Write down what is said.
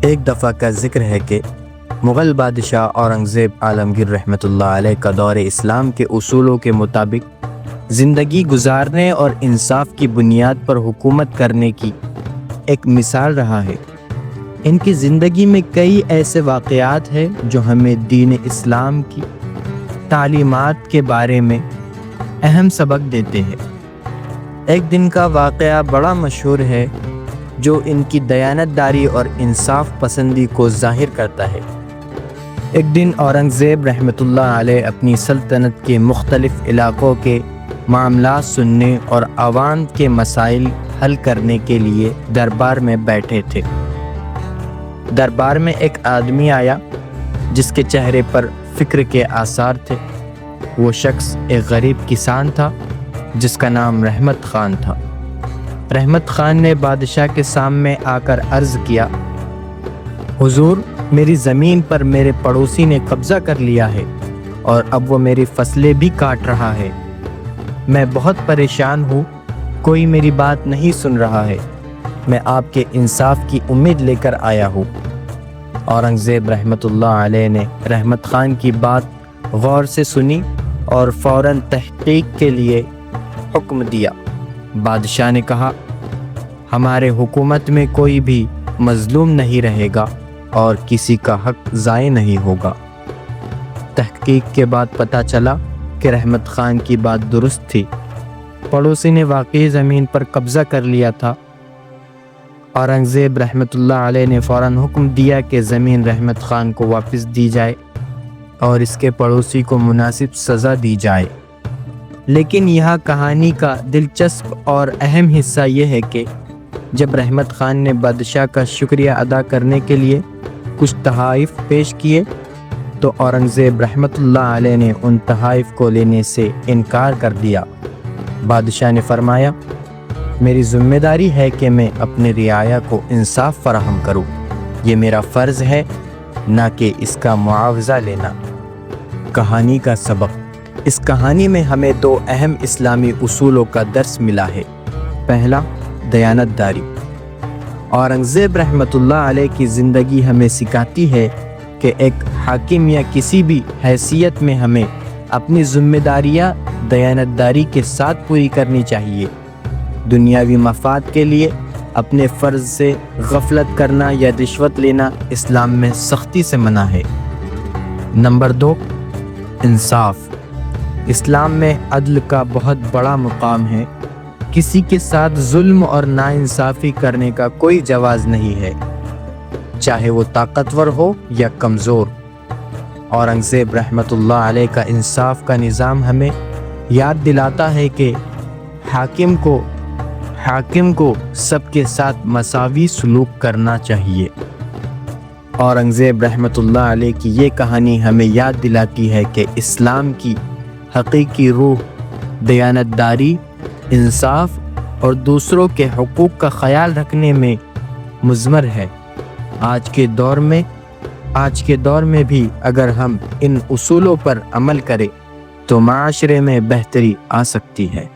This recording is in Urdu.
ایک دفعہ کا ذکر ہے کہ مغل بادشاہ اورنگزیب عالمگیر رحمۃ اللہ علیہ کا دور اسلام کے اصولوں کے مطابق زندگی گزارنے اور انصاف کی بنیاد پر حکومت کرنے کی ایک مثال رہا ہے۔ ان کی زندگی میں کئی ایسے واقعات ہیں جو ہمیں دین اسلام کی تعلیمات کے بارے میں اہم سبق دیتے ہیں۔ ایک دن کا واقعہ بڑا مشہور ہے جو ان کی دیانتداری اور انصاف پسندی کو ظاہر کرتا ہے۔ ایک دن اورنگزیب رحمۃ اللہ علیہ اپنی سلطنت کے مختلف علاقوں کے معاملات سننے اور عوام کے مسائل حل کرنے کے لیے دربار میں بیٹھے تھے۔ دربار میں ایک آدمی آیا جس کے چہرے پر فکر کے آثار تھے۔ وہ شخص ایک غریب کسان تھا جس کا نام رحمت خان تھا۔ رحمت خان نے بادشاہ کے سامنے آ کر عرض کیا، حضور، میری زمین پر میرے پڑوسی نے قبضہ کر لیا ہے اور اب وہ میری فصلیں بھی کاٹ رہا ہے۔ میں بہت پریشان ہوں، کوئی میری بات نہیں سن رہا ہے۔ میں آپ کے انصاف کی امید لے کر آیا ہوں۔ اورنگزیب رحمۃ اللہ علیہ نے رحمت خان کی بات غور سے سنی اور فوراً تحقیق کے لیے حکم دیا۔ بادشاہ نے کہا، ہمارے حکومت میں کوئی بھی مظلوم نہیں رہے گا اور کسی کا حق ضائع نہیں ہوگا۔ تحقیق کے بعد پتہ چلا کہ رحمت خان کی بات درست تھی۔ پڑوسی نے واقعی زمین پر قبضہ کر لیا تھا۔ اورنگزیب رحمۃ اللہ علیہ نے فوراً حکم دیا کہ زمین رحمت خان کو واپس دی جائے اور اس کے پڑوسی کو مناسب سزا دی جائے۔ لیکن یہاں کہانی کا دلچسپ اور اہم حصہ یہ ہے کہ جب رحمت خان نے بادشاہ کا شکریہ ادا کرنے کے لیے کچھ تحائف پیش کیے تو اورنگزیب رحمۃ اللہ علیہ نے ان تحائف کو لینے سے انکار کر دیا۔ بادشاہ نے فرمایا، میری ذمہ داری ہے کہ میں اپنے رعایا کو انصاف فراہم کروں، یہ میرا فرض ہے، نہ کہ اس کا معاوضہ لینا۔ کہانی کا سبق۔ اس کہانی میں ہمیں دو اہم اسلامی اصولوں کا درس ملا ہے۔ پہلا، دیانتداری۔ اورنگزیب رحمۃ اللہ علیہ کی زندگی ہمیں سکھاتی ہے کہ ایک حاکم یا کسی بھی حیثیت میں ہمیں اپنی ذمہ داریاں دیانتداری کے ساتھ پوری کرنی چاہیے۔ دنیاوی مفاد کے لیے اپنے فرض سے غفلت کرنا یا رشوت لینا اسلام میں سختی سے منع ہے۔ نمبر 2، انصاف۔ اسلام میں عدل کا بہت بڑا مقام ہے۔ کسی کے ساتھ ظلم اور ناانصافی کرنے کا کوئی جواز نہیں ہے، چاہے وہ طاقتور ہو یا کمزور۔ اورنگزیب رحمۃ اللہ علیہ کا انصاف کا نظام ہمیں یاد دلاتا ہے کہ حاکم کو سب کے ساتھ مساوی سلوک کرنا چاہیے۔ اورنگزیب رحمۃ اللہ علیہ کی یہ کہانی ہمیں یاد دلاتی ہے کہ اسلام کی حقیقی روح دیانتداری، انصاف اور دوسروں کے حقوق کا خیال رکھنے میں مضمر ہے۔ آج کے دور میں بھی اگر ہم ان اصولوں پر عمل کریں تو معاشرے میں بہتری آ سکتی ہے۔